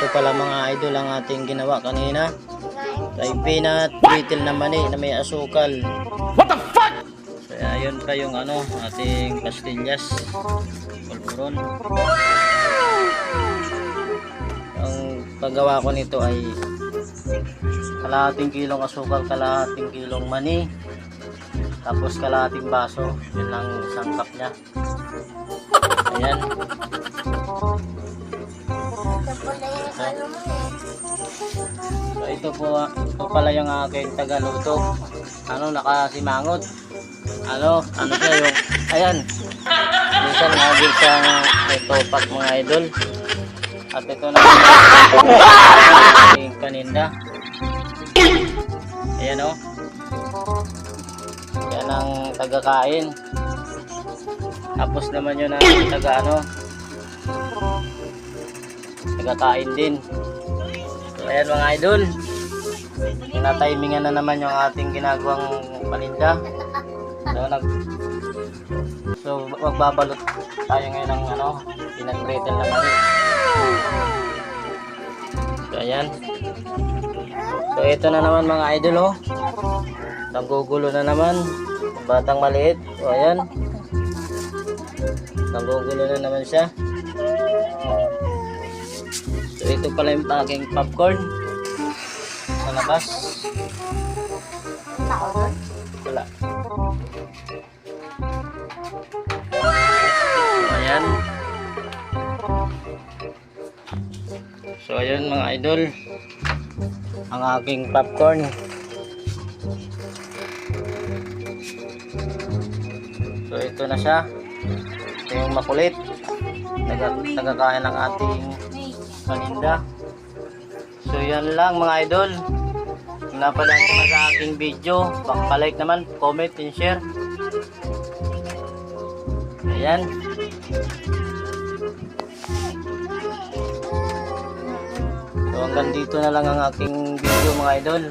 ito pala mga idol ang ating ginawa kanina. Ay peanut brittle na mani na may asukal. What the fuck? So ayun pa yung ano, ating pastillas. Pulburon. Ang paggawa ko nito ay kalahating kilong asukal, kalahating kilong mani, tapos kalahating baso. Yun lang isang cup nya. Ayan. So ito pala yung aking tagaluto. Ano, nakasimangot. Ano siya yung, ayan. Minsan nagil sa ito pack mga idol. At ito na yung paninda. Ayan o. Yan ang tagakain. Tapos naman yun ang tagakain din. So ayan mga idol, tinatimingan na naman yung ating ginagawang paninda. So magbabalot tayo ngayon ng peanut brittle na mani. So ayan. So ito na naman mga idol oh. Nanggugulo na naman batang maliit. So ayan, nanggugulo na naman siya. So ito pala yung aking popcorn sa labas. Wala. So ayan. So ayan mga idol, ang aking popcorn. So ito na siya. Ito yung makulit. Nagkakain ng ating paninda. So yan lang mga idol. Kung napadaan ko na sa aking video, like naman, comment and share. Ayan. So hanggang dito na lang ang aking video mga idol.